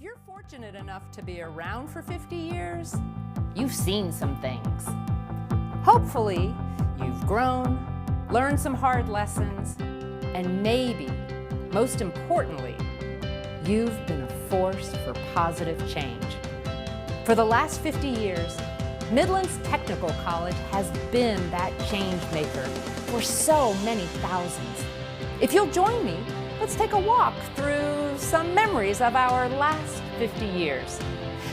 If you're fortunate enough to be around for 50 years, you've seen some things. Hopefully, you've grown, learned some hard lessons, and maybe, most importantly, you've been a force for positive change. For the last 50 years, Midlands Technical College has been that change maker for so many thousands. If you'll join me, let's take a walk through some memories of our last 50 years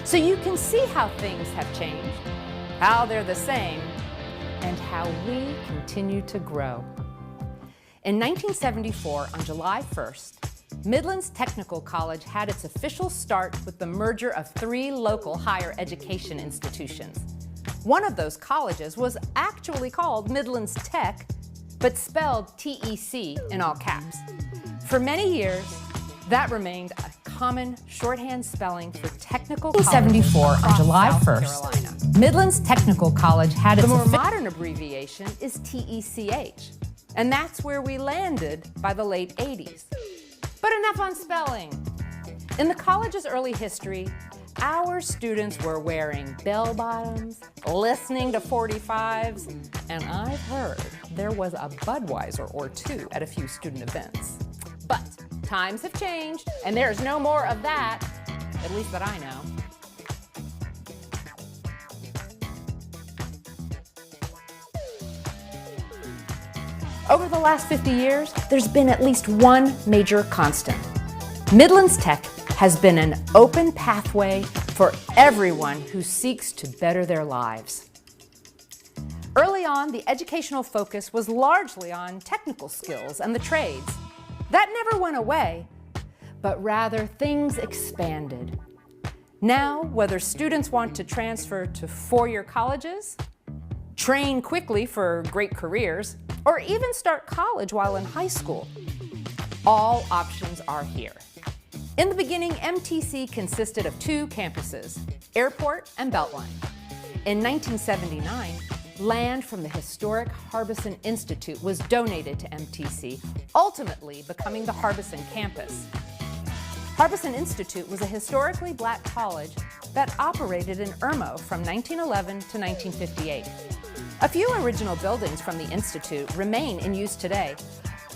so you can see how things have changed, how they're the same, and how we continue to grow. In 1974, on July 1st, Midlands Technical College had its official start with the merger of 3 local higher education institutions. One of those colleges was actually called Midlands Tech, but spelled T-E-C in all caps. For many years, that remained a common shorthand spelling for technical colleges. 1974, on July 1st, Midlands Technical College had its more modern abbreviation is TECH, and that's where we landed by the late 80s. But enough on spelling. In the college's early history, our students were wearing bell-bottoms, listening to 45s, and I've heard there was a Budweiser or two at a few student events. But times have changed, and there's no more of that, at least that I know. Over the last 50 years, there's been at least one major constant. Midlands Tech has been an open pathway for everyone who seeks to better their lives. Early on, the educational focus was largely on technical skills and the trades. That never went away, but rather things expanded. Now, whether students want to transfer to four-year colleges, train quickly for great careers, or even start college while in high school, all options are here. In the beginning, MTC consisted of 2 campuses, Airport and Beltline. In 1979, land from the historic Harbison Institute was donated to MTC, ultimately becoming the Harbison campus. Harbison Institute was a historically black college that operated in Irmo from 1911 to 1958. A few original buildings from the Institute remain in use today,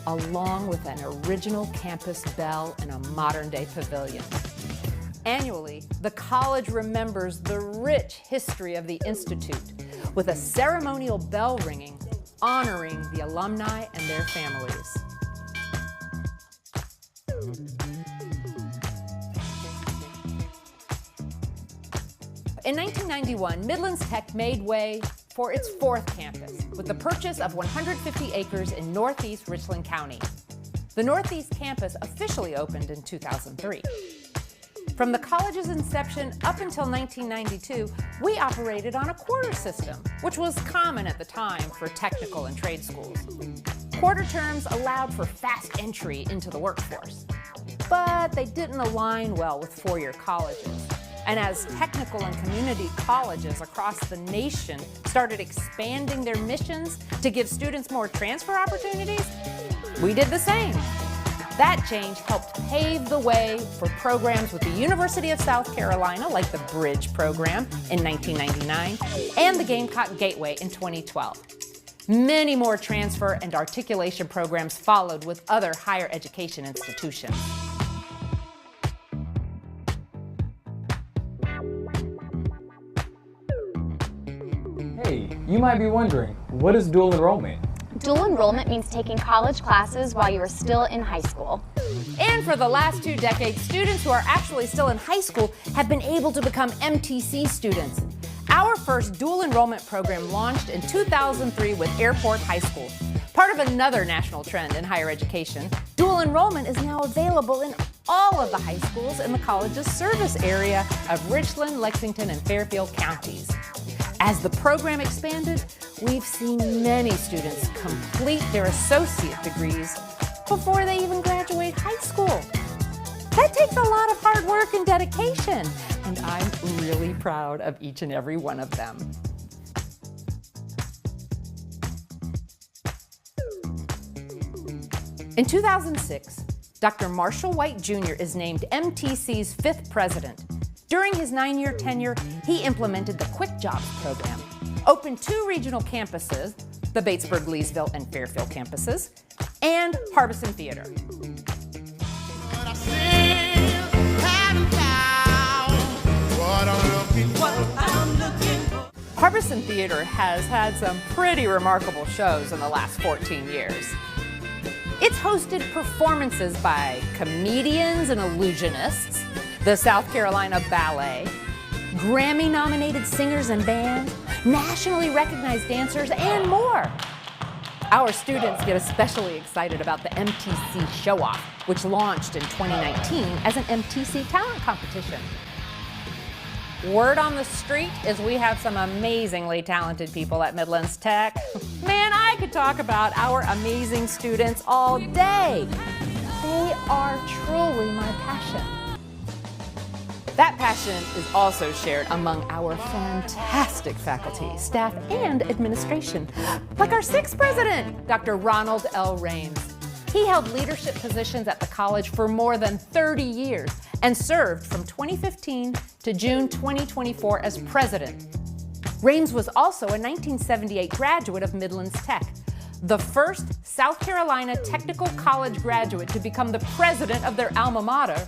along with an original campus bell and a modern-day pavilion. Annually, the college remembers the rich history of the Institute with a ceremonial bell ringing honoring the alumni and their families. In 1991, Midlands Tech made way for its 4th campus with the purchase of 150 acres in Northeast Richland County. The Northeast campus officially opened in 2003. From the college's inception up until 1992, we operated on a quarter system, which was common at the time for technical and trade schools. Quarter terms allowed for fast entry into the workforce, but they didn't align well with four-year colleges. And as technical and community colleges across the nation started expanding their missions to give students more transfer opportunities, we did the same. That change helped pave the way for programs with the University of South Carolina, like the Bridge program in 1999, and the Gamecock Gateway in 2012. Many more transfer and articulation programs followed with other higher education institutions. Hey, you might be wondering, what is dual enrollment? Dual enrollment means taking college classes while you are still in high school. And for the last 2 decades, students who are actually still in high school have been able to become MTC students. Our first dual enrollment program launched in 2003 with Airport High School. Part of another national trend in higher education, dual enrollment is now available in all of the high schools in the college's service area of Richland, Lexington, and Fairfield counties. As the program expanded, we've seen many students complete their associate degrees before they even graduate high school. That takes a lot of hard work and dedication, and I'm really proud of each and every one of them. In 2006, Dr. Marshall White Jr. is named MTC's 5th president. During his 9-year tenure, he implemented the Quick Jobs program, opened 2 regional campuses, the Batesburg, Leesville, and Fairfield campuses, and Harbison Theater. Harbison Theater has had some pretty remarkable shows in the last 14 years. It's hosted performances by comedians and illusionists, the South Carolina Ballet, Grammy-nominated singers and bands, nationally recognized dancers, and more. Our students get especially excited about the MTC Show-Off, which launched in 2019 as an MTC talent competition. Word on the street is we have some amazingly talented people at Midlands Tech. Man, I could talk about our amazing students all day. They are truly my passion. That passion is also shared among our fantastic faculty, staff, and administration, like our 6th president, Dr. Ronald L. Rames. He held leadership positions at the college for more than 30 years and served from 2015 to June 2024 as president. Rames was also a 1978 graduate of Midlands Tech, the first South Carolina Technical College graduate to become the president of their alma mater,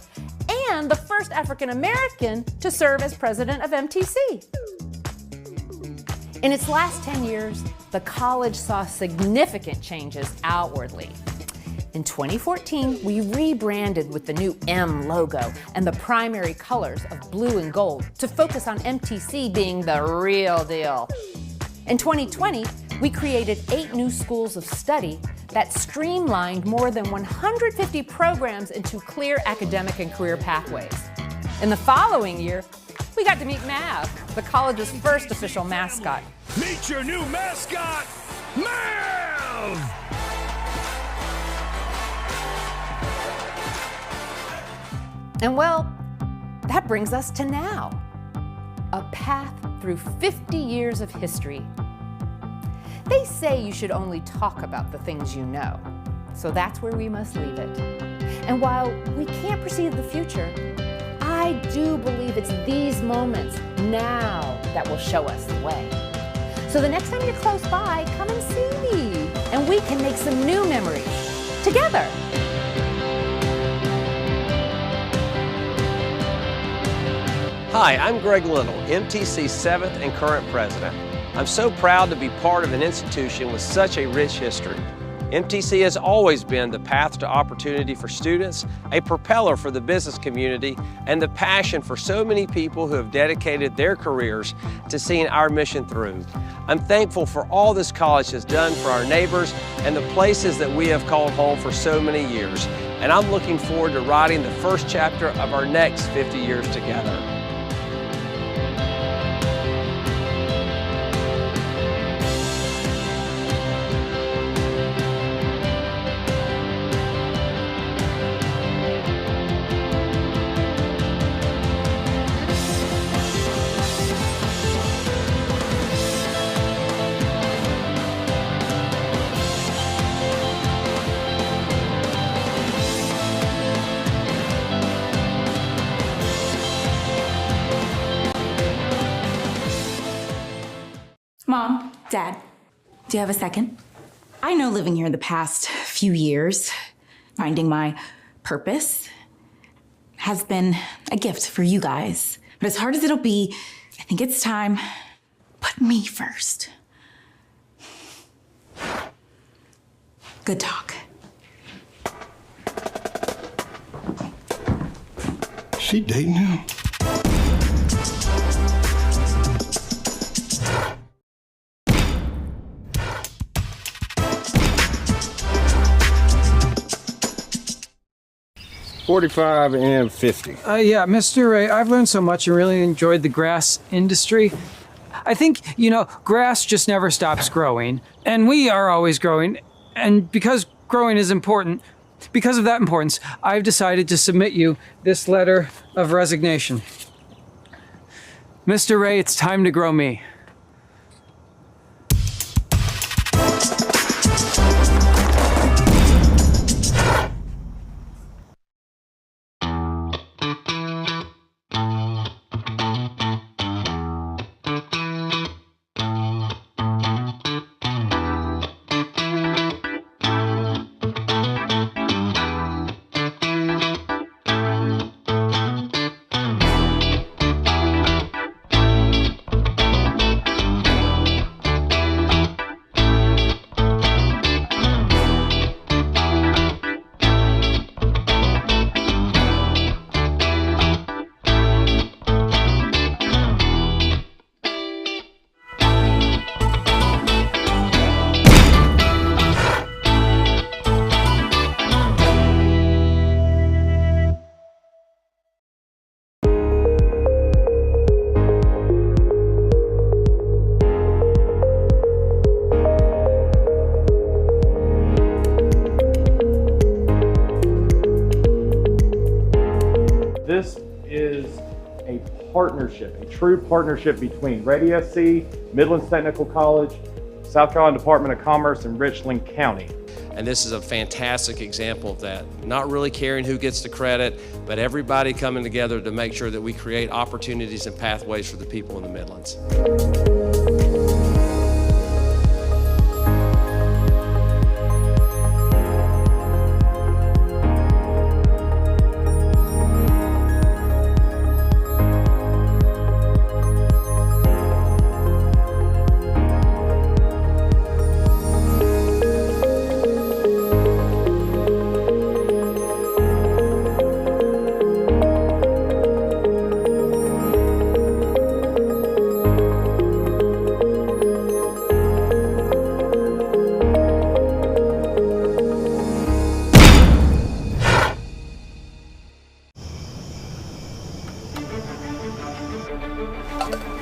and the first African American to serve as president of MTC. In its last 10 years, the college saw significant changes outwardly. In 2014, we rebranded with the new M logo and the primary colors of blue and gold to focus on MTC being the real deal. In 2020, we created 8 new schools of study that streamlined more than 150 programs into clear academic and career pathways. In the following year, we got to meet Mav, the college's first official mascot. Meet your new mascot, Mav! And well, that brings us to now, a path through 50 years of history. They say you should only talk about the things you know, so that's where we must leave it. And while we can't perceive the future, I do believe it's these moments now that will show us the way. So the next time you're close by, come and see me, and we can make some new memories together. Hi, I'm Greg Little, MTC's 7th and current president. I'm so proud to be part of an institution with such a rich history. MTC has always been the path to opportunity for students, a propeller for the business community, and the passion for so many people who have dedicated their careers to seeing our mission through. I'm thankful for all this college has done for our neighbors and the places that we have called home for so many years. And I'm looking forward to writing the first chapter of our next 50 years together. Mom, Dad, do you have a second? I know living here the past few years, finding my purpose, has been a gift for you guys. But as hard as it'll be, I think it's time, put me first. Good talk. She dating him? $45 and $50. Yeah, Mr. Ray, I've learned so much and really enjoyed the grass industry. I think, grass just never stops growing, and we are always growing. And because growing is important, because of that importance, I've decided to submit you this letter of resignation. Mr. Ray, it's time to grow me. partnership, a true partnership between Ready SC, Midlands Technical College, South Carolina Department of Commerce, and Richland County. And this is a fantastic example of that. Not really caring who gets the credit, but everybody coming together to make sure that we create opportunities and pathways for the people in the Midlands.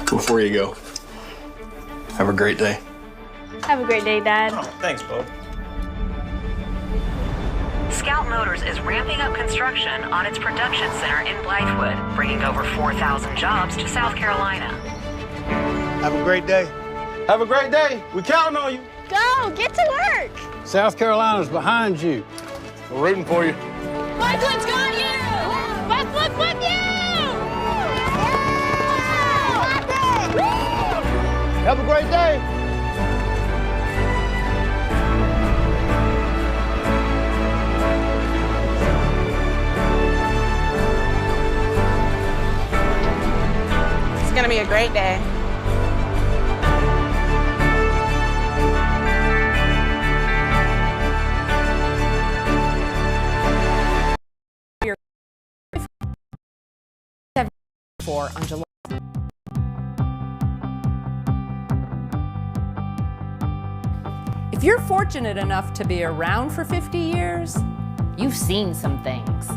Before you go, have a great day. Have a great day, Dad. Oh, thanks, Bo. Scout Motors is ramping up construction on its production center in Blythewood, bringing over 4,000 jobs to South Carolina. Have a great day. Have a great day. We counting on you. Go, get to work. South Carolina's behind you. We're rooting for you. Blythewood's got you. Blythewood's with you. Have a great day. It's gonna be a great day. On July. If you're fortunate enough to be around for 50 years, you've seen some things.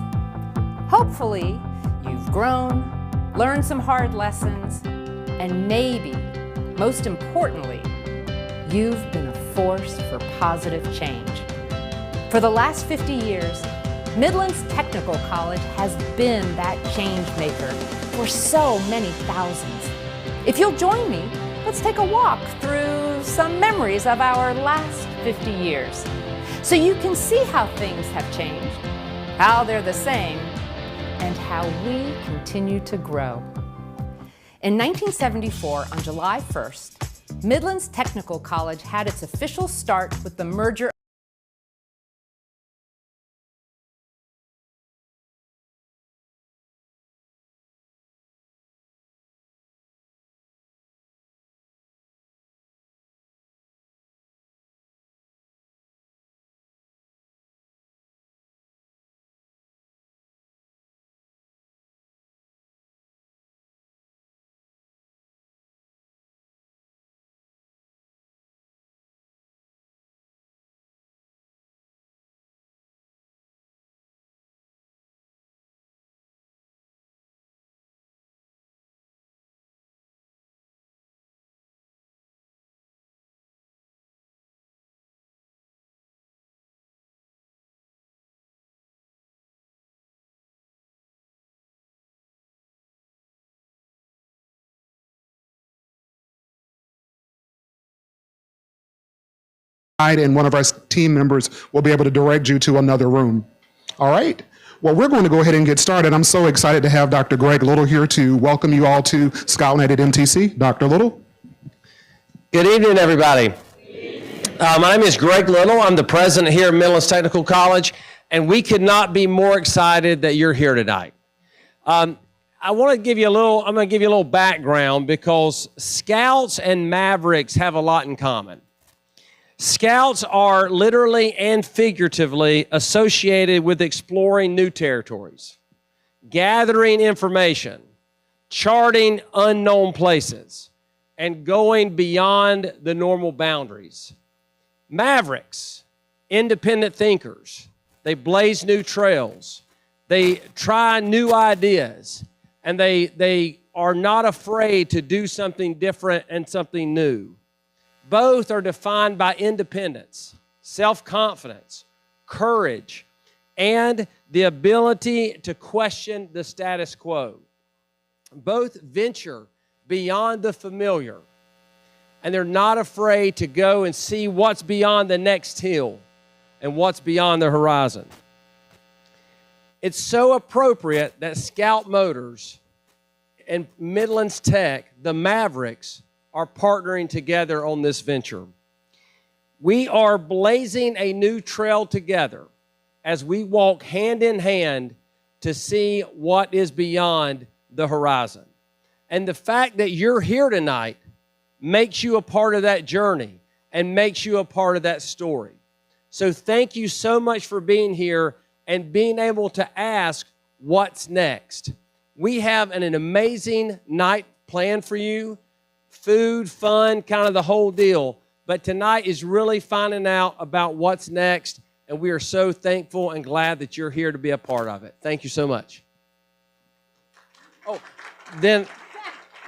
Hopefully, you've grown, learned some hard lessons, and maybe, most importantly, you've been a force for positive change. For the last 50 years, Midlands Technical College has been that change maker for so many thousands. If you'll join me, let's take a walk through some memories of our last 50 years so you can see how things have changed, how they're the same, and how we continue to grow. In 1974, on July 1st, Midlands Technical College had its official start with the merger and one of our team members will be able to direct you to another room. All right? Well, we're going to go ahead and get started. I'm so excited to have Dr. Greg Little here to welcome you all to Scoutnet at MTC. Dr. Little. Good evening, everybody. My name is Greg Little. I'm the president here at Midlands Technical College, and we could not be more excited that you're here tonight. I'm going to give you a little background because Scouts and Mavericks have a lot in common. Scouts are literally and figuratively associated with exploring new territories, gathering information, charting unknown places, and going beyond the normal boundaries. Mavericks, independent thinkers. They blaze new trails. They try new ideas, and they are not afraid to do something different and something new. Both are defined by independence, self-confidence, courage, and the ability to question the status quo. Both venture beyond the familiar, and they're not afraid to go and see what's beyond the next hill and what's beyond the horizon. It's so appropriate that Scout Motors and Midlands Tech, the Mavericks, are partnering together on this venture. We are blazing a new trail together as we walk hand in hand to see what is beyond the horizon. And the fact that you're here tonight makes you a part of that journey and makes you a part of that story. So thank you so much for being here and being able to ask what's next. We have an amazing night planned for you. Food, fun, kind of the whole deal. But tonight is really finding out about what's next, and we are so thankful and glad that you're here to be a part of it. Thank you so much. Oh, then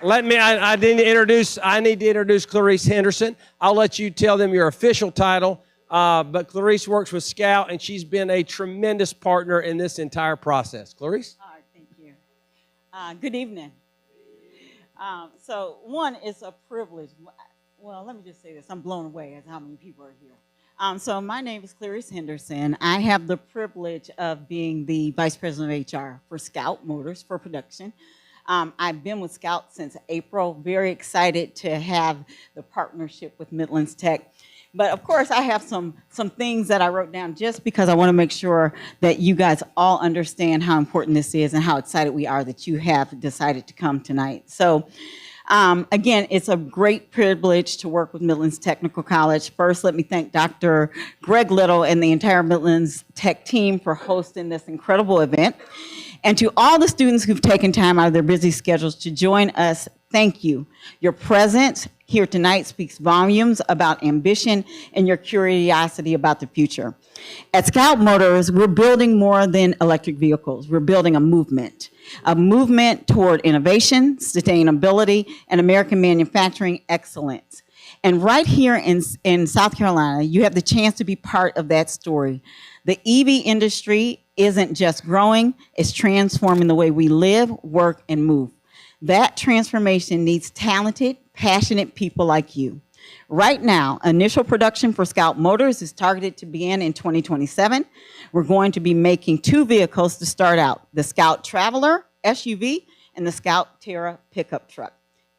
I need to introduce Clarice Henderson. I'll let you tell them your official title, but Clarice works with Scout, and she's been a tremendous partner in this entire process. Clarice? All right, thank you. Good evening. So one, it's a privilege. Well, let me just say this. I'm blown away at how many people are here. So my name is Clarice Henderson. I have the privilege of being the Vice President of HR for Scout Motors for production. I've been with Scout since April. Very excited to have the partnership with Midlands Tech. But of course, I have some things that I wrote down just because I want to make sure that you guys all understand how important this is and how excited we are that you have decided to come tonight. So again, it's a great privilege to work with Midlands Technical College. First, let me thank Dr. Greg Little and the entire Midlands Tech team for hosting this incredible event. And to all the students who've taken time out of their busy schedules to join us, thank you. Your presence here tonight speaks volumes about ambition and your curiosity about the future. At Scout Motors, we're building more than electric vehicles. We're building a movement toward innovation, sustainability, and American manufacturing excellence. And right here in South Carolina, you have the chance to be part of that story. The EV industry isn't just growing, it's transforming the way we live, work, and move. That transformation needs talented, passionate people like you. Right now, initial production for Scout Motors is targeted to begin in 2027. We're going to be making 2 vehicles to start out, the Scout Traveler SUV and the Scout Terra pickup truck.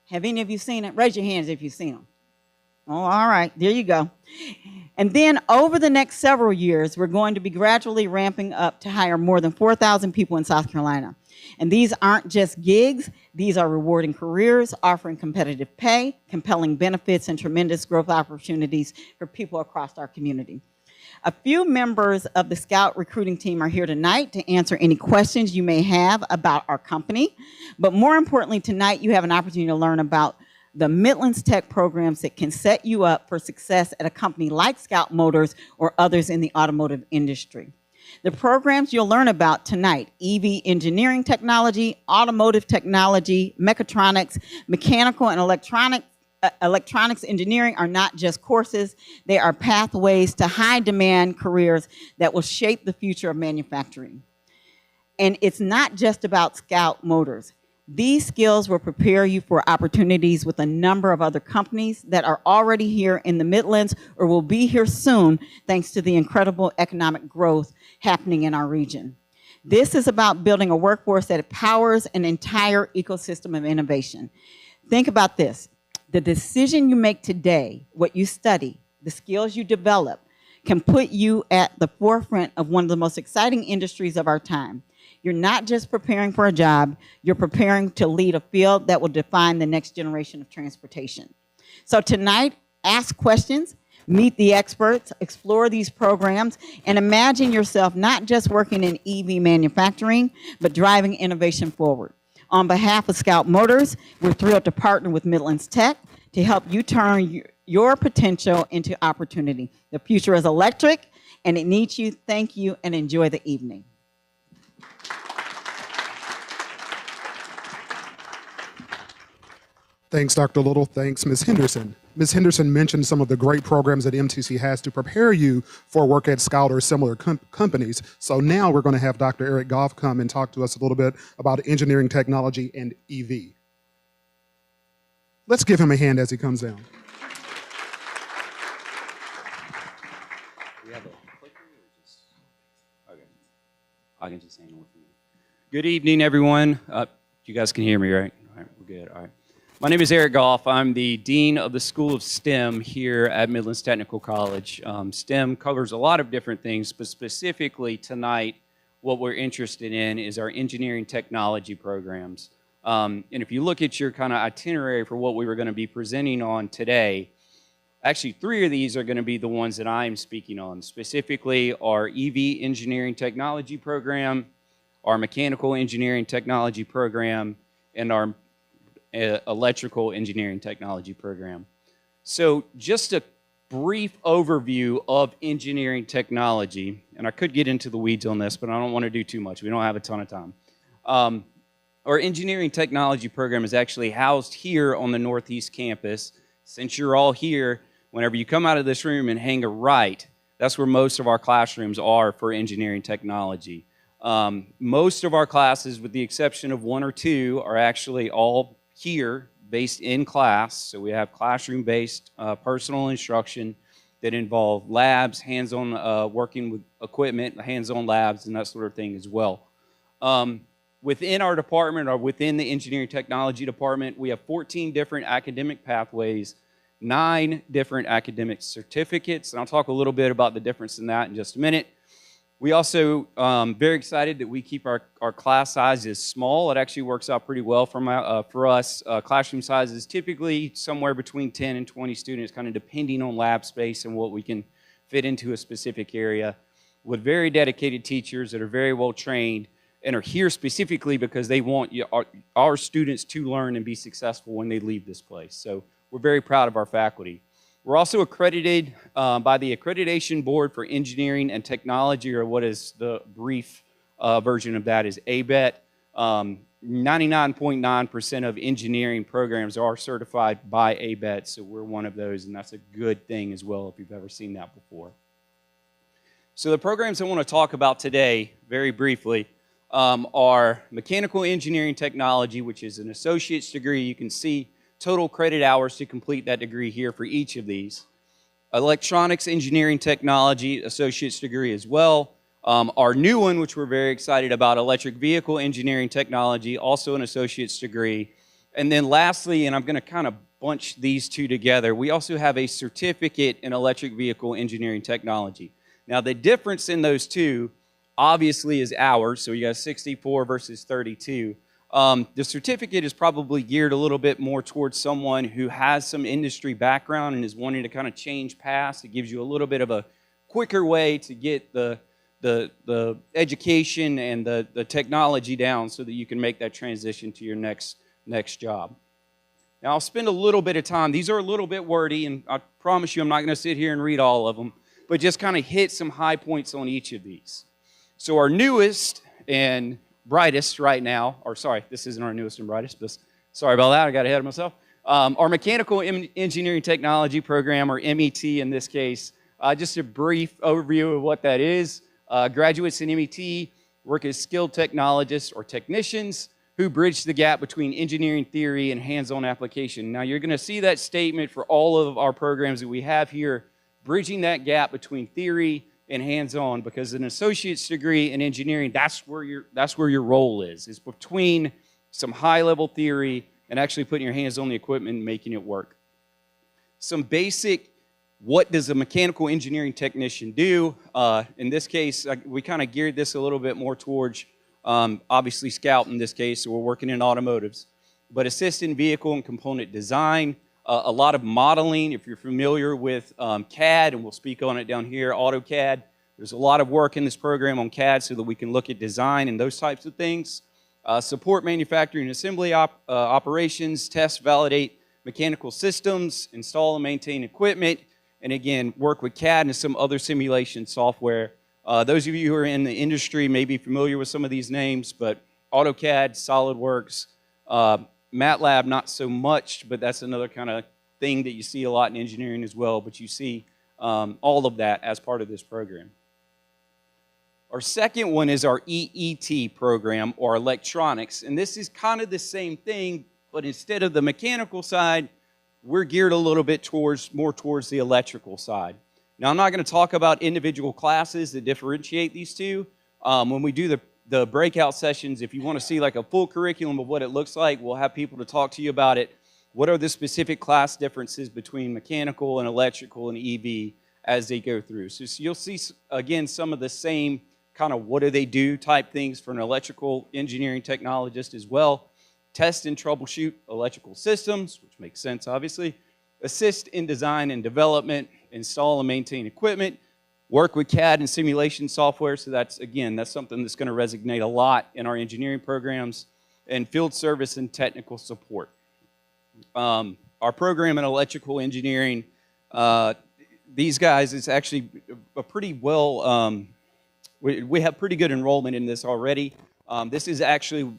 Have any of you seen it? Raise your hands if you've seen them. Oh, all right, there you go. And then over the next several years, we're going to be gradually ramping up to hire more than 4,000 people in South Carolina. And these aren't just gigs, these are rewarding careers, offering competitive pay, compelling benefits, and tremendous growth opportunities for people across our community. A few members of the Scout recruiting team are here tonight to answer any questions you may have about our company. But more importantly, tonight you have an opportunity to learn about the Midlands Tech programs that can set you up for success at a company like Scout Motors or others in the automotive industry. The programs you'll learn about tonight: EV engineering technology, automotive technology, mechatronics, mechanical and electronics engineering are not just courses, they are pathways to high demand careers that will shape the future of manufacturing. And it's not just about Scout Motors. These skills will prepare you for opportunities with a number of other companies that are already here in the Midlands or will be here soon thanks to the incredible economic growth happening in our region. This is about building a workforce that powers an entire ecosystem of innovation. Think about this. The decision you make today, what you study, the skills you develop, can put you at the forefront of one of the most exciting industries of our time. You're not just preparing for a job, you're preparing to lead a field that will define the next generation of transportation. So tonight, ask questions, meet the experts, explore these programs, and imagine yourself not just working in EV manufacturing, but driving innovation forward. On behalf of Scout Motors, we're thrilled to partner with Midlands Tech to help you turn your potential into opportunity. The future is electric, and it needs you. Thank you, and enjoy the evening. Thanks, Dr. Little. Thanks, Ms. Henderson. Ms. Henderson mentioned some of the great programs that MTC has to prepare you for work at Scout or similar companies. So now we're going to have Dr. Eric Goff come and talk to us a little bit about engineering technology and EV. Let's give him a hand as he comes down. I can just handle it for you. Good evening, everyone. You guys can hear me, right? All right, we're good. All right. My name is Eric Goff. I'm the Dean of the School of STEM here at Midlands Technical College. STEM covers a lot of different things, but specifically tonight, what we're interested in is our engineering technology programs. And if you look at your kind of itinerary for what we were going to be presenting on today, actually 3 of these are going to be the ones that I'm speaking on, specifically our EV engineering technology program, our mechanical engineering technology program, and our electrical engineering technology program. So just a brief overview of engineering technology, and I could get into the weeds on this, but I don't want to do too much. We don't have a ton of time. Our engineering technology program is actually housed here on the Northeast campus. Since you're all here, whenever you come out of this room and hang a right, that's where most of our classrooms are for engineering technology. Most of our classes, with the exception of 1 or 2, are actually all here based in class. So we have classroom-based personal instruction that involve labs, hands-on working with equipment, hands-on labs, and that sort of thing as well. Within our department, or within the engineering technology department, we have 14 different academic pathways, 9 different academic certificates, and I'll talk a little bit about the difference in that in just a minute. We also, very excited that we keep our class sizes small. It actually works out pretty well for us. Classroom sizes typically somewhere between 10 and 20 students, kind of depending on lab space and what we can fit into a specific area, with very dedicated teachers that are very well trained and are here specifically because they want our students to learn and be successful when they leave this place. So we're very proud of our faculty. We're also accredited by the Accreditation Board for Engineering and Technology, or what is the brief version of that is ABET. 99.9% of engineering programs are certified by ABET, so we're one of those, and that's a good thing as well if you've ever seen that before. So the programs I want to talk about today, very briefly, are Mechanical Engineering Technology, which is an associate's degree. You can see total credit hours to complete that degree here for each of these. Electronics Engineering Technology, associate's degree as well. Our new one, which we're very excited about, Electric Vehicle Engineering Technology, also an associate's degree. And then lastly, and I'm going to kind of bunch these 2 together, we also have a certificate in Electric Vehicle Engineering Technology. Now the difference in those 2 obviously is hours, so you got 64 versus 32. The certificate is probably geared a little bit more towards someone who has some industry background and is wanting to kind of change paths. It gives you a little bit of a quicker way to get the education and the technology down so that you can make that transition to your next job. Now I'll spend a little bit of time. These are a little bit wordy, and I promise you I'm not going to sit here and read all of them, but just kind of hit some high points on each of these. So our newest and brightest right now, or sorry, this isn't our newest and brightest, but sorry about that, I got ahead of myself. Our Mechanical Engineering Technology program, or MET in this case, just a brief overview of what that is. Graduates in MET work as skilled technologists or technicians who bridge the gap between engineering theory and hands-on application. Now you're going to see that statement for all of our programs that we have here, bridging that gap between theory and hands-on, because an associate's degree in engineering, that's where your role is between some high-level theory and actually putting your hands on the equipment and making it work. Some basic, what does a mechanical engineering technician do? In this case, we kind of geared this a little bit more towards, obviously Scout in this case, so we're working in automotives, but assist in vehicle and component design, a lot of modeling. If you're familiar with CAD, and we'll speak on it down here, AutoCAD, there's a lot of work in this program on CAD so that we can look at design and those types of things. Support manufacturing and assembly operations, test, validate mechanical systems, install and maintain equipment, and again, work with CAD and some other simulation software. Those of you who are in the industry may be familiar with some of these names, but AutoCAD, SolidWorks, MATLAB, not so much, but that's another kind of thing that you see a lot in engineering as well, but you see all of that as part of this program. Our second one is our EET program, or electronics, and this is kind of the same thing, but instead of the mechanical side, we're geared a little bit more towards the electrical side. Now, I'm not going to talk about individual classes that differentiate these two. When we do the breakout sessions, if you want to see like a full curriculum of what it looks like, we'll have people to talk to you about it. What are the specific class differences between mechanical and electrical and EV as they go through? So you'll see, again, some of the same kind of what do they do type things for an electrical engineering technologist as well. Test and troubleshoot electrical systems, which makes sense, obviously. Assist in design and development, install and maintain equipment, work with CAD and simulation software. So that's, again, that's something that's going to resonate a lot in our engineering programs, and field service and technical support. Our program in electrical engineering, these guys, it's actually a pretty well, we have pretty good enrollment in this already. This is actually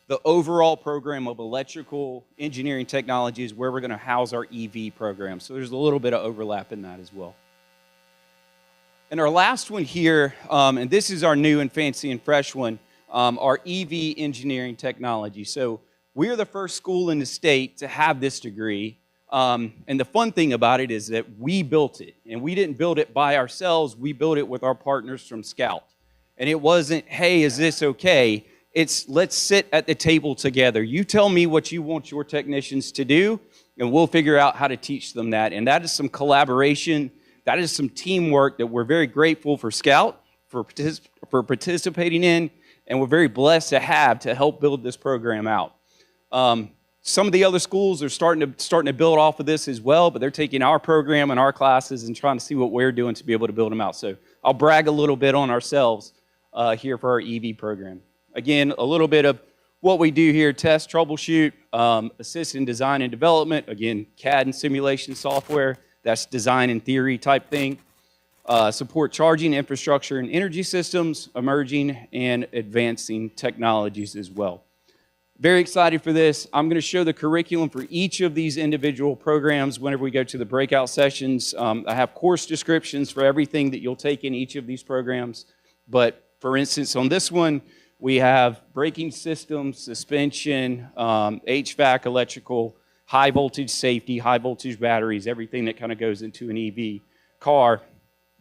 the overall program of electrical engineering technology is where we're going to house our EV program. So there's a little bit of overlap in that as well. And our last one here, and this is our new and fancy and fresh one, our EV engineering technology. So we're the first school in the state to have this degree. And the fun thing about it is that we built it. And we didn't build it by ourselves. We built it with our partners from Scout. And it wasn't, hey, is this okay? It's let's sit at the table together. You tell me what you want your technicians to do, and we'll figure out how to teach them that. And that is some collaboration. That is some teamwork that we're very grateful for Scout for participating in, and we're very blessed to have to help build this program out. Some of the other schools are starting to build off of this as well, but they're taking our program and our classes and trying to see what we're doing to be able to build them out. So I'll brag a little bit on ourselves here for our EV program. Again, a little bit of what we do here: test, troubleshoot, assist in design and development. Again, CAD and simulation software. That's design and theory type thing. Support charging infrastructure and energy systems, emerging and advancing technologies as well. Very excited for this. I'm going to show the curriculum for each of these individual programs whenever we go to the breakout sessions. I have course descriptions for everything that you'll take in each of these programs. But for instance, on this one, we have braking systems, suspension, HVAC, electrical, high voltage safety, high voltage batteries, everything that kind of goes into an EV car.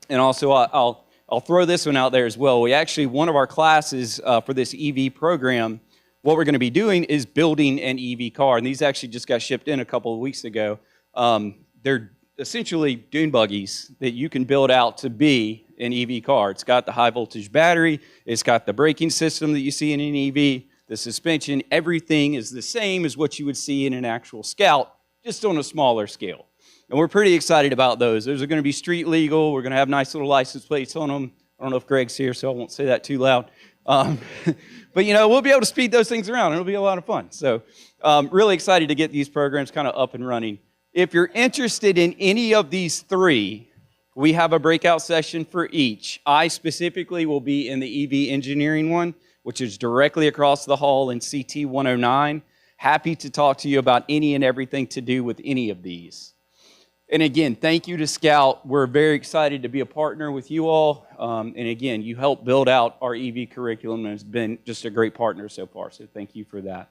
And also, I'll throw this one out there as well. We actually, one of our classes for this EV program, what we're going to be doing is building an EV car. And these actually just got shipped in a couple of weeks ago. They're essentially dune buggies that you can build out to be an EV car. It's got the high voltage battery. It's got the braking system that you see in an EV, the suspension. Everything is the same as what you would see in an actual Scout, just on a smaller scale. And we're pretty excited about those. Those are going to be street legal. We're going to have nice little license plates on them. I don't know if Greg's here, so I won't say that too loud. But, you know, we'll be able to speed those things around. It'll be a lot of fun. So really excited to get these programs kind of up and running. If you're interested in any of these three, we have a breakout session for each. I specifically will be in the EV engineering one, which is directly across the hall in CT 109. Happy to talk to you about any and everything to do with any of these. And again, thank you to Scout. We're very excited to be a partner with you all. And again, you helped build out our EV curriculum, and it's been just a great partner so far. So thank you for that.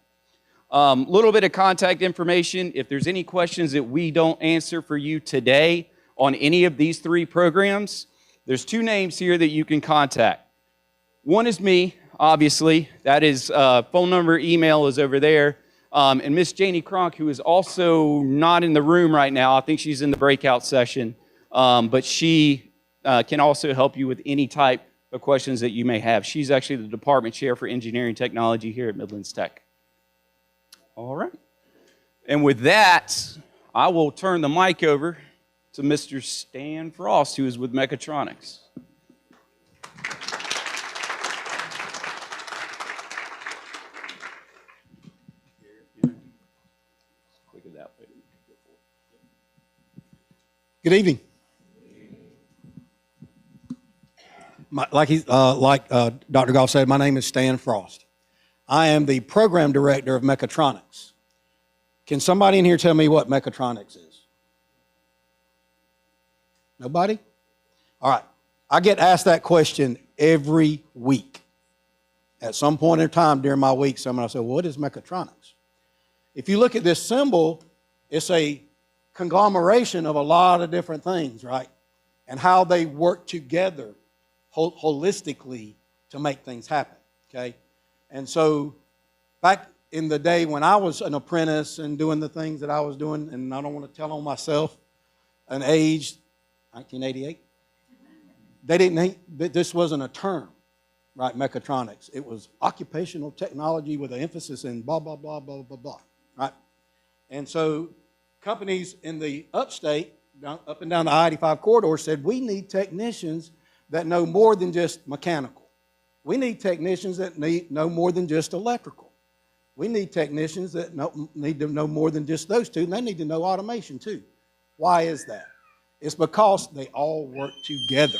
Little bit of contact information. If there's any questions that we don't answer for you today on any of these three programs, there's two names here that you can contact. One is me, obviously. That is phone number, email is over there. And Miss Janie Cronk, who is also not in the room right now. I think she's in the breakout session. But she can also help you with any type of questions that you may have. She's actually the department chair for engineering technology here at Midlands Tech. All right. And with that, I will turn the mic over to Mr. Stan Frost, who is with Mechatronics. Good evening. Like Dr. Goff said, my name is Stan Frost. I am the program director of Mechatronics. Can somebody in here tell me what mechatronics is? Nobody? All right. I get asked that question every week. At some point in time during my week, someone will say, well, what is mechatronics? If you look at this symbol, it's a conglomeration of a lot of different things, right? And how they work together holistically to make things happen, okay? And so back in the day when I was an apprentice and doing the things that I was doing, and I don't want to tell on myself, an age, 1988, they didn't, this wasn't a term, right, mechatronics. It was occupational technology with an emphasis in blah, blah, blah, blah, blah, blah, right? And so companies in the upstate, up and down the I-85 corridor said, we need technicians that know more than just mechanical. We need technicians that know more than just electrical. We need technicians that need to know more than just those two, and they need to know automation too. Why is that? It's because they all work together.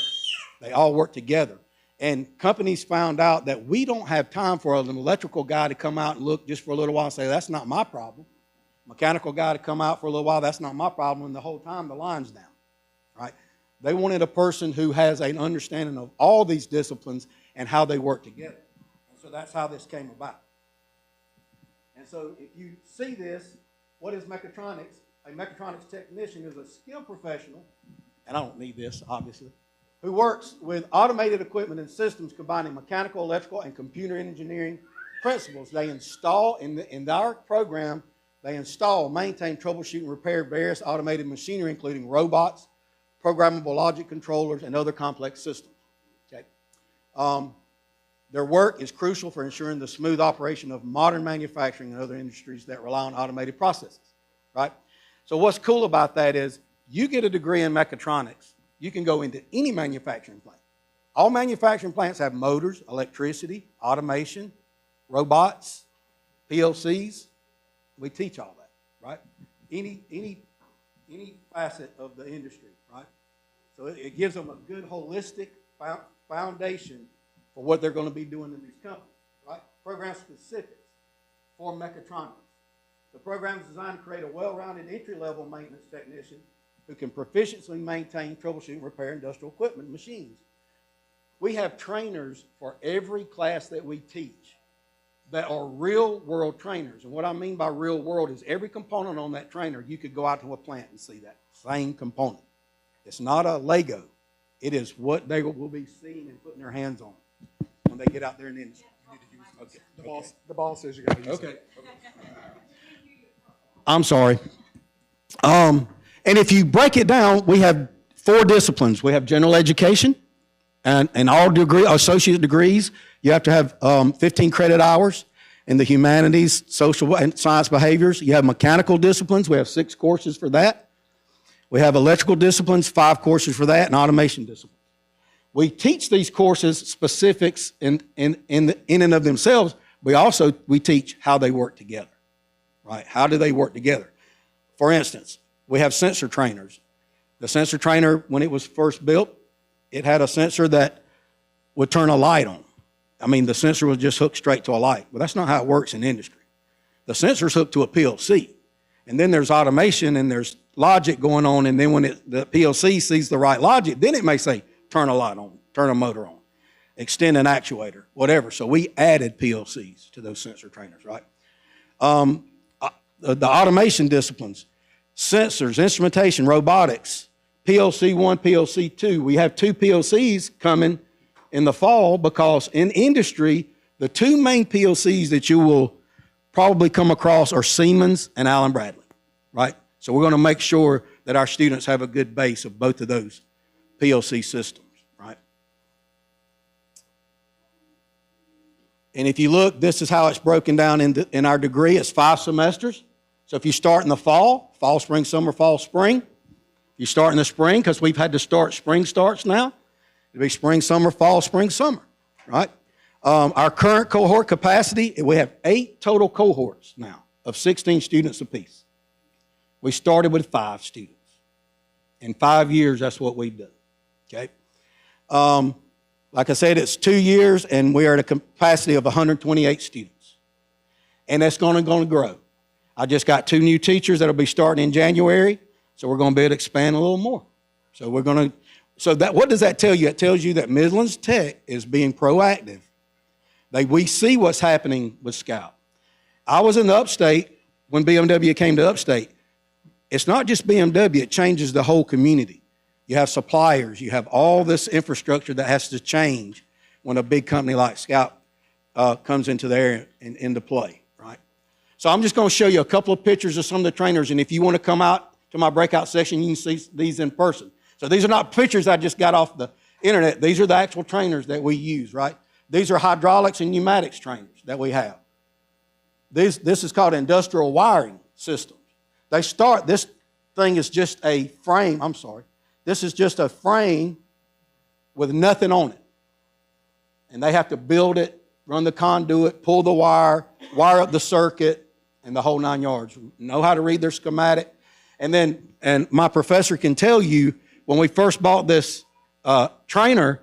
They all work together. And companies found out that we don't have time for an electrical guy to come out and look just for a little while and say, that's not my problem. Mechanical guy to come out for a little while, that's not my problem, and the whole time the line's down, right? They wanted a person who has an understanding of all these disciplines and how they work together. And so that's how this came about. And so if you see this, what is mechatronics? A mechatronics technician is a skilled professional, and I don't need this, obviously, who works with automated equipment and systems combining mechanical, electrical, and computer engineering principles. They install, in our program, they install, maintain, troubleshoot, and repair various automated machinery, including robots, programmable logic controllers, and other complex systems. Okay. Their work is crucial for ensuring the smooth operation of modern manufacturing and other industries that rely on automated processes, right? So what's cool about that is you get a degree in mechatronics, you can go into any manufacturing plant. All manufacturing plants have motors, electricity, automation, robots, PLCs. We teach all that, right? Any facet of the industry, right? So it gives them a good holistic foundation for what they're going to be doing in these companies, right? Program specifics for mechatronics. The program is designed to create a well-rounded entry-level maintenance technician who can proficiently maintain, troubleshoot, and repair industrial equipment and machines. We have trainers for every class that we teach that are real-world trainers. And what I mean by real-world is every component on that trainer, you could go out to a plant and see that same component. It's not a Lego. It is what they will be seeing and putting their hands on when they get out there in the industry. Okay. The boss says you got to use it. Okay. I'm sorry. And if you break it down, we have 4 disciplines. We have general education, and all associate degrees, you have to have 15 credit hours in the humanities, social and science behaviors. You have mechanical disciplines. We have 6 courses for that. We have electrical disciplines, 5 courses for that, and automation disciplines. We teach these courses specifics in and of themselves. We teach how they work together, right? How do they work together? For instance, we have sensor trainers. The sensor trainer, when it was first built, it had a sensor that would turn a light on. I mean, the sensor was just hooked straight to a light. But that's not how it works in industry. The sensor's hooked to a PLC. And then there's automation and there's logic going on. And then when the PLC sees the right logic, then it may say, turn a light on, turn a motor on, extend an actuator, whatever. So we added PLCs to those sensor trainers, right? The automation disciplines, sensors, instrumentation, robotics, PLC 1, PLC 2. We have 2 PLCs coming in the fall because in industry, the 2 main PLCs that you will probably come across are Siemens and Allen Bradley, right? So we're going to make sure that our students have a good base of both of those PLC systems, right? And if you look, this is how it's broken down in our degree. It's 5 semesters. So if you start in the fall, spring, summer, fall, spring. You start in the spring, because we've had to start spring starts now. It'll be spring, summer, fall, spring, summer, right? Our current cohort capacity, we have 8 total cohorts now of 16 students apiece. We started with 5 students. In 5 years, that's what we've done, okay? Like I said, it's 2 years, and we are at a capacity of 128 students. And that's going to grow. I just got 2 new teachers that'll be starting in January, so we're going to be able to expand a little more. So what does that tell you? It tells you that Midlands Tech is being proactive. We see what's happening with Scout. I was in the upstate when BMW came to upstate. It's not just BMW, it changes the whole community. You have suppliers, you have all this infrastructure that has to change when a big company like Scout comes into there and into play, right? So I'm just going to show you a couple of pictures of some of the trainers, and if you want to come out to my breakout session, you can see these in person. So these are not pictures I just got off the internet. These are the actual trainers that we use, right? These are hydraulics and pneumatics trainers that we have. This is called industrial wiring systems. This thing is just a frame, this is just a frame with nothing on it. And they have to build it, run the conduit, pull the wire up the circuit, and the whole 9 yards. Know how to read their schematic. And my professor can tell you, when we first bought this trainer,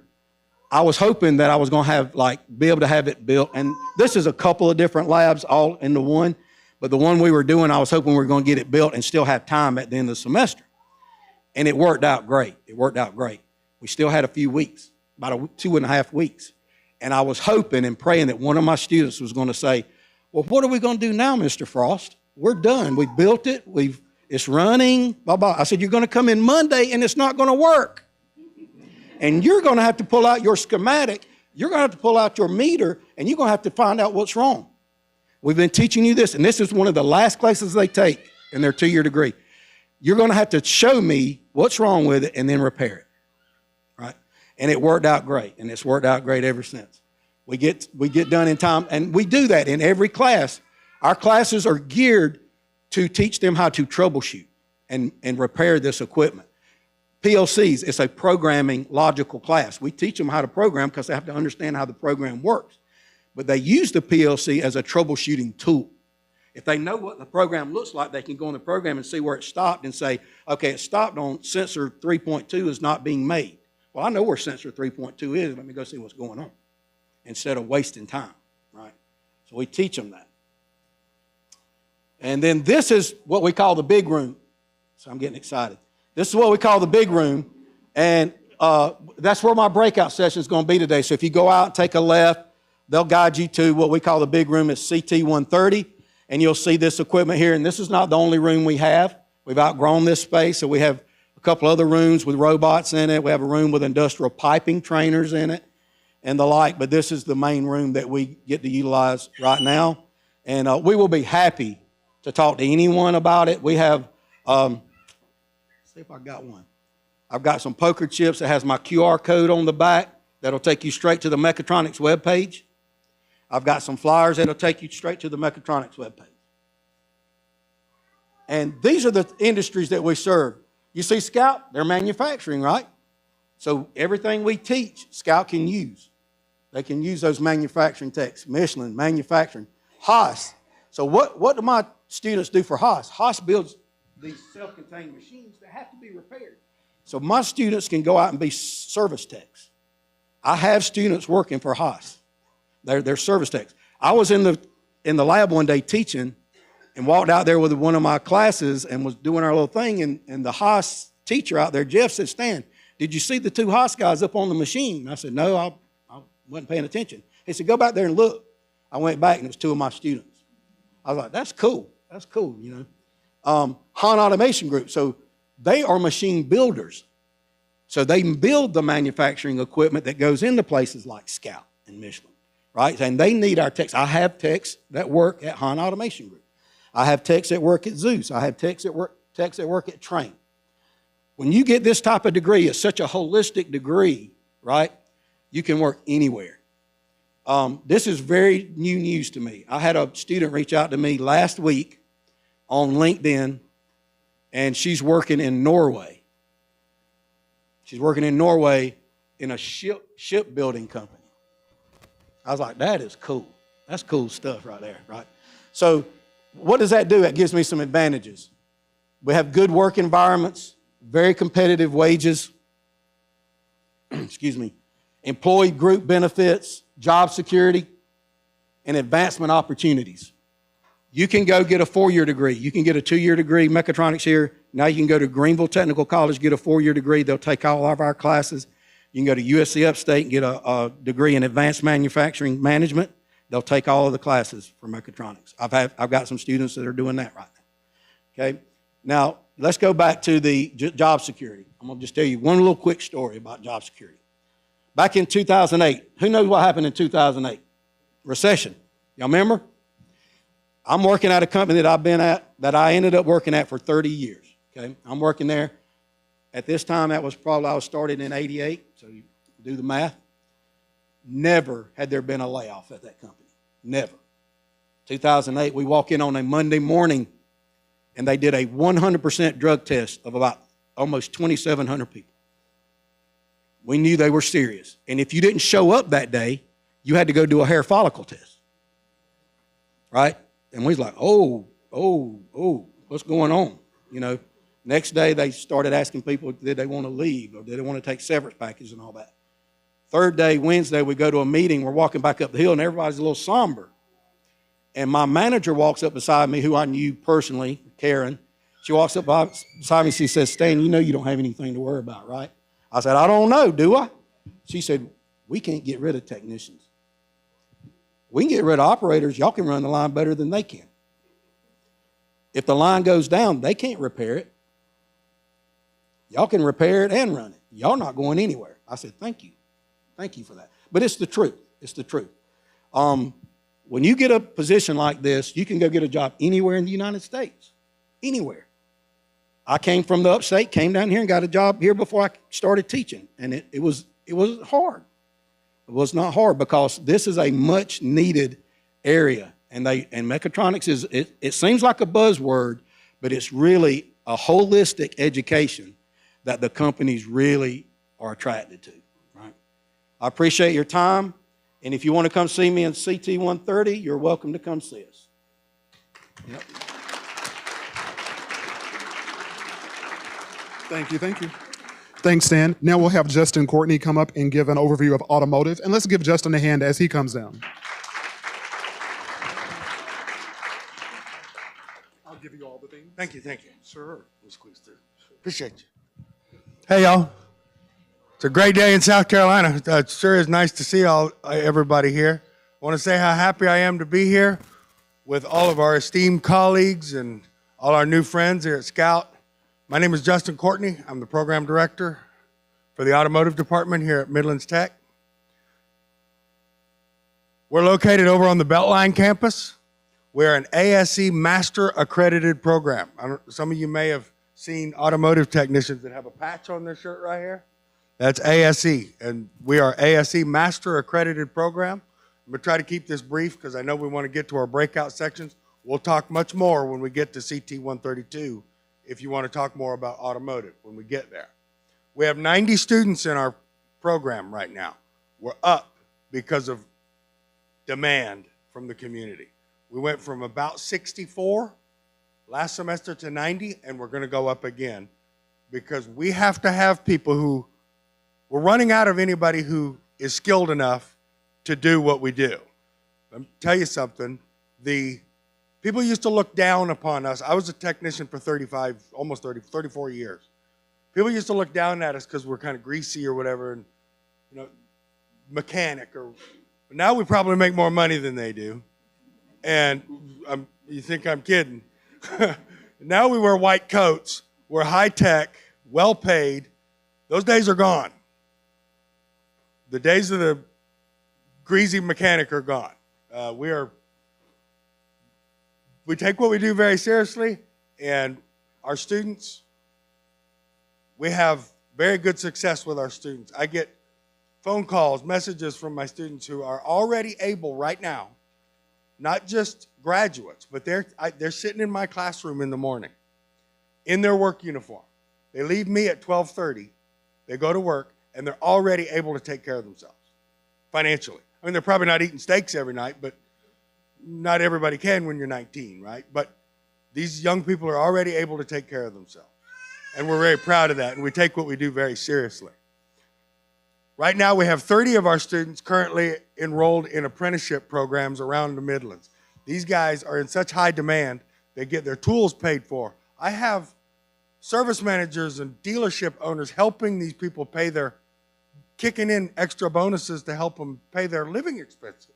I was hoping that I was going to be able to have it built. And this is a couple of different labs all into one. But the one we were doing, I was hoping we were going to get it built and still have time at the end of the semester. And it worked out great. It worked out great. We still had a few weeks, about 2.5 weeks. And I was hoping and praying that one of my students was going to say, well, what are we going to do now, Mr. Frost? We're done. We built it. It's running. Blah, blah. I said, you're going to come in Monday and it's not going to work. And you're going to have to pull out your schematic. You're going to have to pull out your meter, and you're going to have to find out what's wrong. We've been teaching you this, and this is one of the last classes they take in their 2-year degree. You're going to have to show me what's wrong with it and then repair it, right? And it worked out great, and it's worked out great ever since. We get done in time, and we do that in every class. Our classes are geared to teach them how to troubleshoot and repair this equipment. PLCs, it's a programming logical class. We teach them how to program because they have to understand how the program works. But they use the PLC as a troubleshooting tool. If they know what the program looks like, they can go in the program and see where it stopped and say, okay, it stopped on sensor 3.2 is not being made. Well, I know where sensor 3.2 is. Let me go see what's going on, instead of wasting time, right? So we teach them that. And then this is what we call the big room. So I'm getting excited. This is what we call the big room, and that's where my breakout session is going to be today. So if you go out and take a left, they'll guide you to what we call the big room. It's CT 130, and you'll see this equipment here. And this is not the only room we have. We've outgrown this space, so we have a couple other rooms with robots in it. We have a room with industrial piping trainers in it and the like, but this is the main room that we get to utilize right now. And we will be happy to talk to anyone about it. We have... see if I got one. I've got some poker chips that has my QR code on the back that'll take you straight to the Mechatronics webpage. I've got some flyers that'll take you straight to the Mechatronics webpage. And these are the industries that we serve. You see Scout, they're manufacturing, right? So everything we teach, Scout can use. They can use those manufacturing techs. Michelin, manufacturing. Haas. So what do my students do for Haas? Haas builds these self-contained machines that have to be repaired. So my students can go out and be service techs. I have students working for Haas. They're service techs. I was in the lab one day teaching and walked out there with one of my classes and was doing our little thing, and the Haas teacher out there, Jeff, said, Stan, did you see the 2 Haas guys up on the machine? And I said, no, I wasn't paying attention. He said, go back there and look. I went back, and it was 2 of my students. I was like, that's cool. That's cool, you know. Han Automation Group, so they are machine builders. So they build the manufacturing equipment that goes into places like Scout and Michelin, right? And they need our techs. I have techs that work at Han Automation Group. I have techs that work at Zeus. I have techs that work at Train. When you get this type of degree, it's such a holistic degree, right? You can work anywhere. This is very new news to me. I had a student reach out to me last week on LinkedIn, and she's working in Norway. She's working in Norway in a shipbuilding company. I was like, that is cool. That's cool stuff right there, right? So what does that do? It gives me some advantages. We have good work environments, very competitive wages, excuse me, employee group benefits, job security, and advancement opportunities. You can go get a 4-year degree. You can get a 2-year degree, mechatronics here. Now you can go to Greenville Technical College, get a 4-year degree. They'll take all of our classes. You can go to USC Upstate and get a degree in advanced manufacturing management. They'll take all of the classes for mechatronics. I've got some students that are doing that right now. Okay? Now, let's go back to the job security. I'm going to just tell you one little quick story about job security. Back in 2008, who knows what happened in 2008? Recession. Y'all remember? I'm working at a company that I've been at, that I ended up working at for 30 years. Okay? I'm working there. At this time, I was started in 88, so you do the math. Never had there been a layoff at that company. Never. 2008, we walk in on a Monday morning, and they did a 100% drug test of about almost 2,700 people. We knew they were serious. And if you didn't show up that day, you had to go do a hair follicle test. Right? And we was like, oh, what's going on? You know, next day they started asking people, did they want to leave or did they want to take severance packages and all that. Third day, Wednesday, we go to a meeting. We're walking back up the hill, and everybody's a little somber. And my manager walks up beside me, who I knew personally, Karen. She walks up beside me. She says, Stan, you know you don't have anything to worry about, right? I said, I don't know, do I? She said, we can't get rid of technicians. We can get rid of operators. Y'all can run the line better than they can. If the line goes down, they can't repair it. Y'all can repair it and run it. Y'all not going anywhere. I said, thank you. Thank you for that. But it's the truth. It's the truth. When you get a position like this, you can go get a job anywhere in the United States. Anywhere. I came from the upstate, came down here and got a job here before I started teaching. And it was hard. It was not hard because this is a much needed area. And mechatronics it seems like a buzzword, but it's really a holistic education that the companies really are attracted to. Right? I appreciate your time. And if you want to come see me in CT 130, you're welcome to come see us. Yep. Thank you, thank you. Thanks, Stan. Now we'll have Justin Courtney come up and give an overview of automotive. And let's give Justin a hand as he comes down. I'll give you all the things. Thank you, thank you. Sure. We'll squeeze through. Appreciate you. Hey, y'all. It's a great day in South Carolina. It sure is nice to see everybody here. I want to say how happy I am to be here with all of our esteemed colleagues and all our new friends here at Scout. My name is Justin Courtney. I'm the program director for the automotive department here at Midlands Tech. We're located over on the Beltline campus. We're an ASE Master accredited program. Some of you may have seen automotive technicians that have a patch on their shirt right here. That's ASE, and we are ASE Master accredited program. I'm going to try to keep this brief because I know we want to get to our breakout sections. We'll talk much more when we get to CT 132 if you want to talk more about automotive when we get there. We have 90 students in our program right now. We're up because of demand from the community. We went from about 64 last semester to 90, and we're going to go up again because we have to have people who, we're running out of anybody who is skilled enough to do what we do. Let me tell you something. The people used to look down upon us. I was a technician for 34 years. People used to look down at us because we're kind of greasy or whatever, and mechanic. But now we probably make more money than they do. And you think I'm kidding. Now we wear white coats. We're high tech, well paid. Those days are gone. The days of the greasy mechanic are gone. We take what we do very seriously, and our students, we have very good success with our students. I get phone calls, messages from my students who are already able right now, not just graduates, but they're sitting in my classroom in the morning in their work uniform. They leave me at 12:30, they go to work, and they're already able to take care of themselves financially. I mean, they're probably not eating steaks every night, but not everybody can when you're 19, right? But these young people are already able to take care of themselves. And we're very proud of that, and we take what we do very seriously. Right now, we have 30 of our students currently enrolled in apprenticeship programs around the Midlands. These guys are in such high demand, they get their tools paid for. I have service managers and dealership owners helping these people pay their, kicking in extra bonuses to help them pay their living expenses.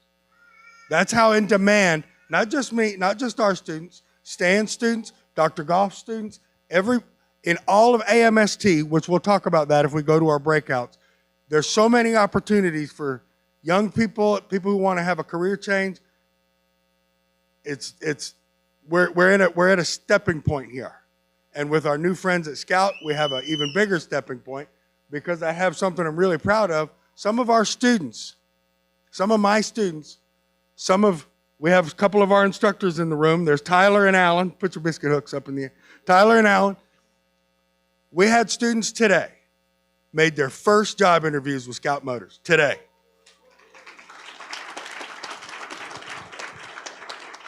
That's how in demand, not just me, not just our students, Stan's students, Dr. Goff's students, in all of AMST, which we'll talk about that if we go to our breakouts, there's so many opportunities for young people, people who want to have a career change. We're at a stepping point here. And with our new friends at Scout, we have an even bigger stepping point because I have something I'm really proud of. Some of our students, some of my students, we have a couple of our instructors in the room. There's Tyler and Alan. Put your biscuit hooks up in the air. Tyler and Alan. We had students today made their first job interviews with Scout Motors today.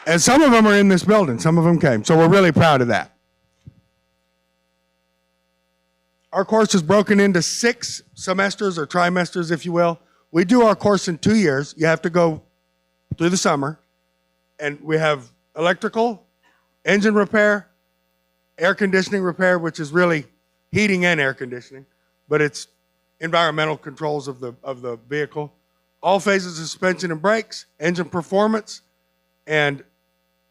And some of them are in this building. Some of them came. So we're really proud of that. Our course is broken into 6 semesters or trimesters, if you will. We do our course in 2 years. You have to go through the summer. And we have electrical, engine repair, air conditioning repair, which is really heating and air conditioning, but it's environmental controls of the vehicle. All phases of suspension and brakes, engine performance, and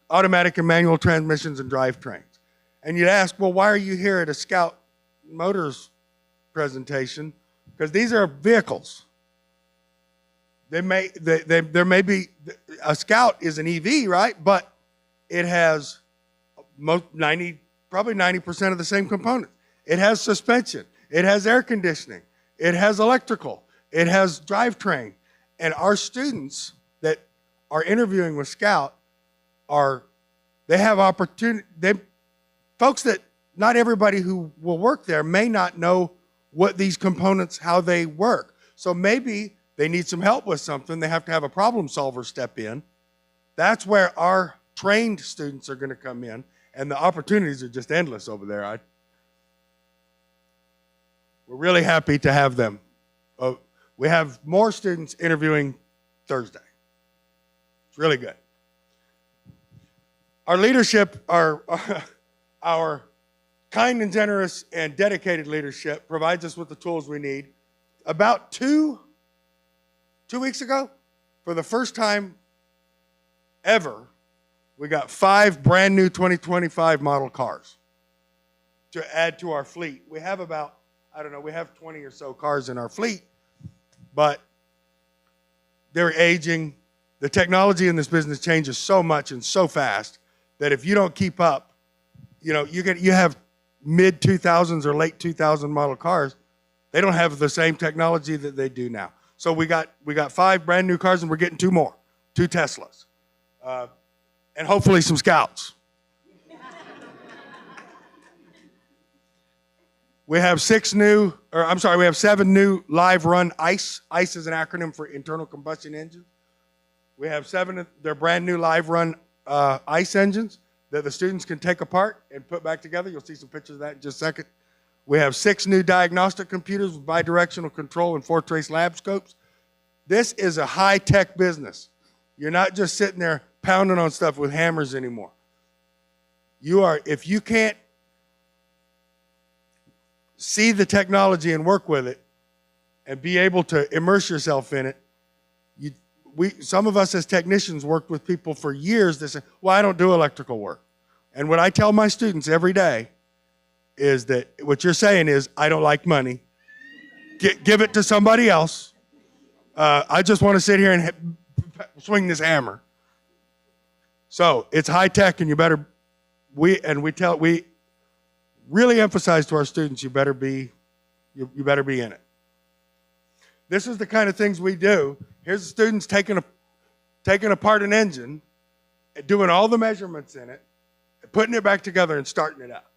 automatic and manual transmissions and drivetrains. And you'd ask, well, why are you here at a Scout Motors presentation? Because these are vehicles. There may be, a Scout is an EV, right? But it has probably 90% of the same components. It has suspension. It has air conditioning. It has electrical. It has drivetrain. And our students that are interviewing with Scout they have opportunity. Folks that not everybody who will work there may not know what these components, how they work. So maybe they need some help with something. They have to have a problem solver step in. That's where our trained students are going to come in. And the opportunities are just endless over there. We're really happy to have them. We have more students interviewing Thursday. It's really good. Our leadership, our kind and generous and dedicated leadership provides us with the tools we need. About two weeks ago, for the first time ever, we got 5 brand new 2025 model cars to add to our fleet. We have about, we have 20 or so cars in our fleet, but they're aging. The technology in this business changes so much and so fast that if you don't keep up, you have mid-2000s or late 2000 model cars. They don't have the same technology that they do now. So we got 5 brand new cars, and we're getting 2 more, 2 Teslas, and hopefully some Scouts. We have 7 new live run ICE. ICE is an acronym for internal combustion engines. We have 7, they're brand new live run ICE engines that the students can take apart and put back together. You'll see some pictures of that in just a second. We have 6 new diagnostic computers with bidirectional control and 4-trace lab scopes. This is a high-tech business. You're not just sitting there pounding on stuff with hammers anymore. If you can't see the technology and work with it and be able to immerse yourself in it, some of us as technicians worked with people for years that say, well, I don't do electrical work. And what I tell my students every day is that what you're saying is, I don't like money. Give it to somebody else. I just want to sit here and swing this hammer. So it's high tech, and we really emphasize to our students, you better be in it. This is the kind of things we do. Here's the students taking apart an engine, doing all the measurements in it, putting it back together and starting it up.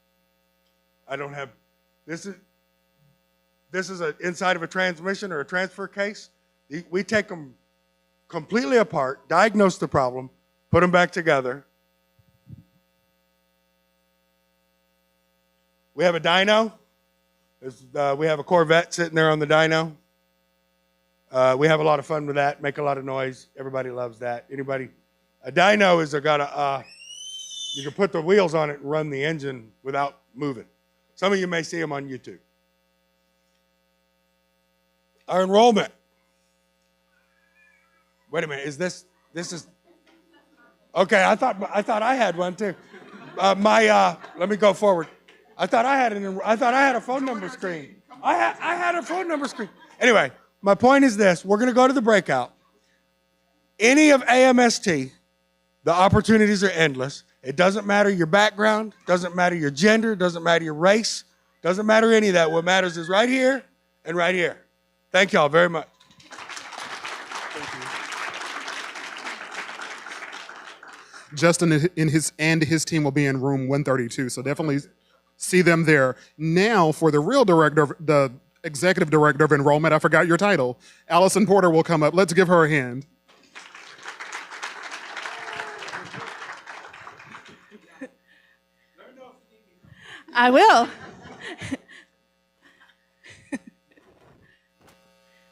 This is an inside of a transmission or a transfer case. We take them completely apart, diagnose the problem, put them back together. We have a dyno. We have a Corvette sitting there on the dyno. We have a lot of fun with that, make a lot of noise. Everybody loves that. Anybody A dyno is you can put the wheels on it and run the engine without moving. Some of you may see them on YouTube. Our enrollment. Wait a minute, this is, okay, I thought I had one too. Let me go forward. I thought I had a phone number screen. I had a phone number screen. Anyway, my point is this, we're gonna go to the breakout. Any of AMST, the opportunities are endless. It doesn't matter your background, doesn't matter your gender, doesn't matter your race, doesn't matter any of that. What matters is right here and right here. Thank y'all very much. Justin and his team will be in room 132, so definitely see them there. Now, for the real director, the executive director of enrollment, I forgot your title, Allison Porter will come up. Let's give her a hand. I will.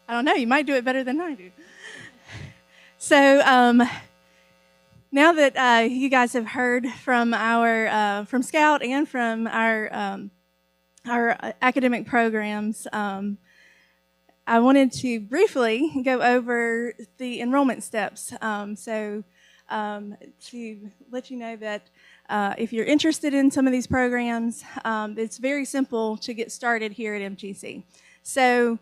I don't know, you might do it better than I do. So now that you guys have heard from from Scout and from our academic programs, I wanted to briefly go over the enrollment steps. To let you know that if you're interested in some of these programs, it's very simple to get started here at MTC. So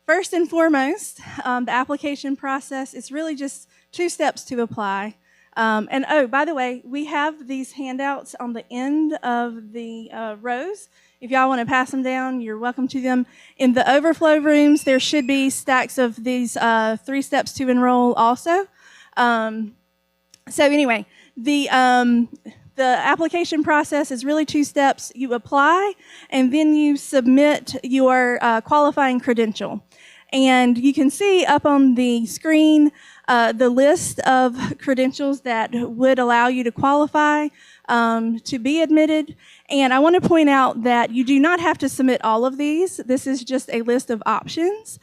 first and foremost, the application process is really just 2 steps to apply. And oh, by the way, we have these handouts on the end of the rows. If y'all want to pass them down, you're welcome to them. In the overflow rooms, there should be stacks of these 3 steps to enroll also. So anyway, the application process is really 2 steps. You apply, and then you submit your qualifying credential. And you can see up on the screen the list of credentials that would allow you to qualify to be admitted. And I want to point out that you do not have to submit all of these. This is just a list of options.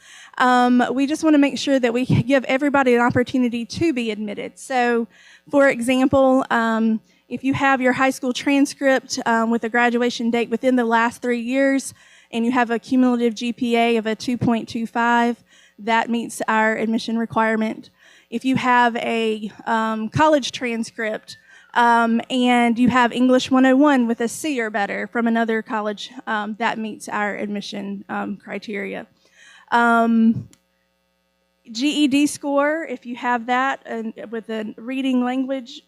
We just want to make sure that we give everybody an opportunity to be admitted. So, for example, if you have your high school transcript with a graduation date within the last 3 years, and you have a cumulative GPA of a 2.25, that meets our admission requirement. If you have a college transcript and you have English 101 with a C or better from another college, that meets our admission criteria. GED score, if you have that and with a reading language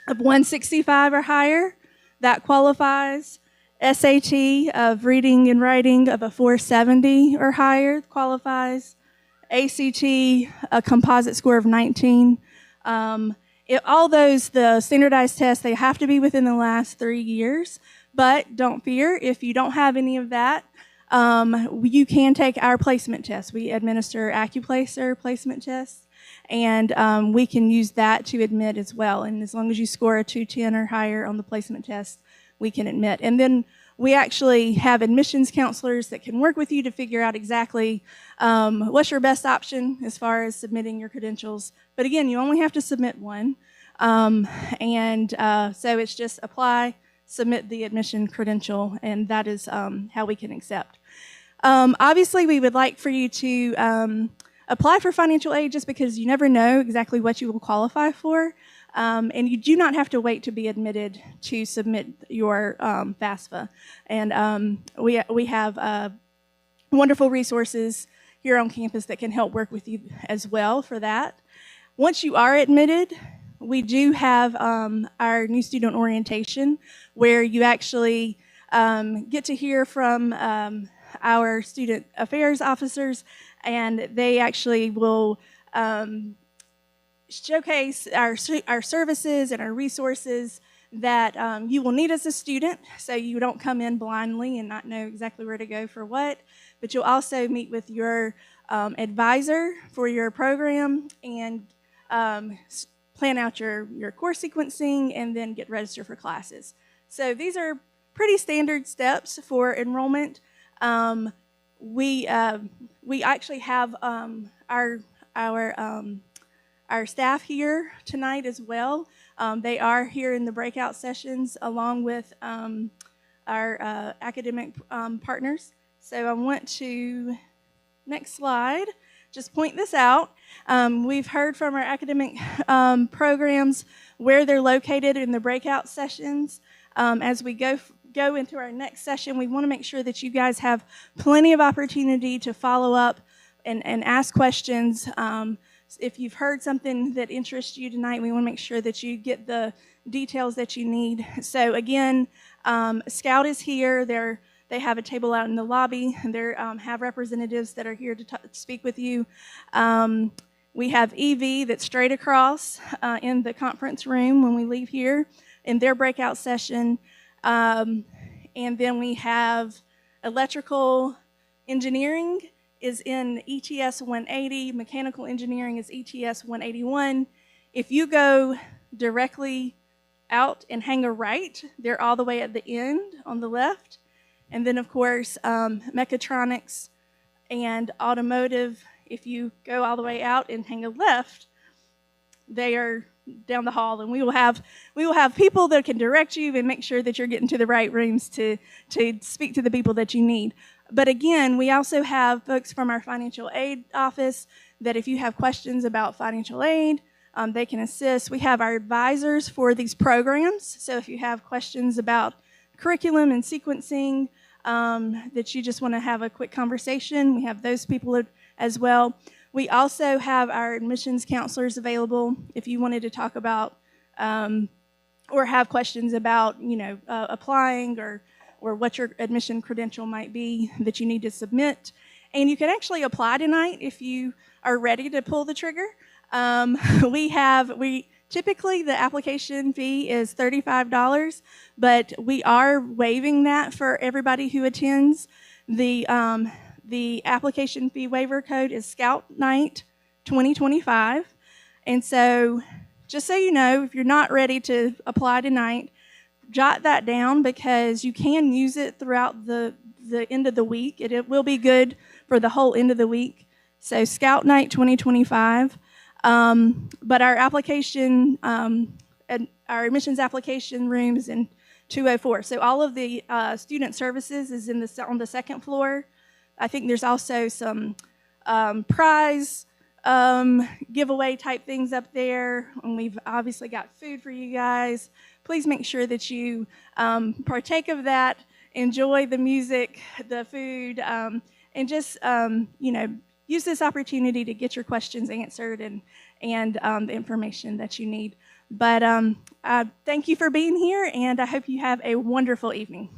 of 165 or higher, that qualifies. SAT of reading and writing of a 470 or higher qualifies. ACT, a composite score of 19. All those, the standardized tests, they have to be within the last 3 years. But don't fear, if you don't have any of that, you can take our placement test. We administer AccuPlacer placement tests, and we can use that to admit as well. And as long as you score a 210 or higher on the placement test, we can admit. And then we actually have admissions counselors that can work with you to figure out exactly what's your best option as far as submitting your credentials. But again, you only have to submit one. So it's just apply, submit the admission credential, and that is how we can accept. Obviously, we would like for you to apply for financial aid just because you never know exactly what you will qualify for. And you do not have to wait to be admitted to submit your FAFSA. And we have wonderful resources here on campus that can help work with you as well for that. Once you are admitted, we do have our new student orientation where you actually get to hear from our student affairs officers, and they actually will showcase our services and our resources that you will need as a student, so you don't come in blindly and not know exactly where to go for what. But you'll also meet with your advisor for your program and plan out your course sequencing and then get registered for classes. So these are pretty standard steps for enrollment. We actually have our our staff here tonight as well. They are here in the breakout sessions along with our academic partners. So I want to, next slide, just point this out. We've heard from our academic programs where they're located in the breakout sessions. As we go into our next session, we want to make sure that you guys have plenty of opportunity to follow up and ask questions. If you've heard something that interests you tonight, we want to make sure that you get the details that you need. So again, Scout is here. They have a table out in the lobby, and they have representatives that are here to speak with you. We have EV that's straight across in the conference room when we leave here in their breakout session. And then we have electrical engineering is in ETS 180, mechanical engineering is ETS 181. If you go directly out and hang a right, they're all the way at the end on the left. And then, of course, Mechatronics and Automotive, if you go all the way out and hang a left, they are down the hall, and we will have people that can direct you and make sure that you're getting to the right rooms to speak to the people that you need. But again, we also have folks from our financial aid office that if you have questions about financial aid, they can assist. We have our advisors for these programs, so if you have questions about curriculum and sequencing, that you just want to have a quick conversation, we have those people as well. We also have our admissions counselors available if you wanted to talk about or have questions about, applying or what your admission credential might be that you need to submit. And you can actually apply tonight if you are ready to pull the trigger. Typically the application fee is $35, but we are waiving that for everybody who attends. The application fee waiver code is Scout Night 2025. And so just so you know, if you're not ready to apply tonight, jot that down because you can use it throughout the end of the week. It will be good for the whole end of the week. So Scout Night 2025. But our application, and our admissions application room is in 204. So all of the student services is on the second floor. I think there's also some prize giveaway type things up there, and we've obviously got food for you guys. Please make sure that you partake of that, enjoy the music, the food, and just use this opportunity to get your questions answered and the information that you need. But thank you for being here, and I hope you have a wonderful evening.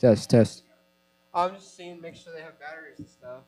Test, test. I'm just seeing, make sure they have batteries and stuff.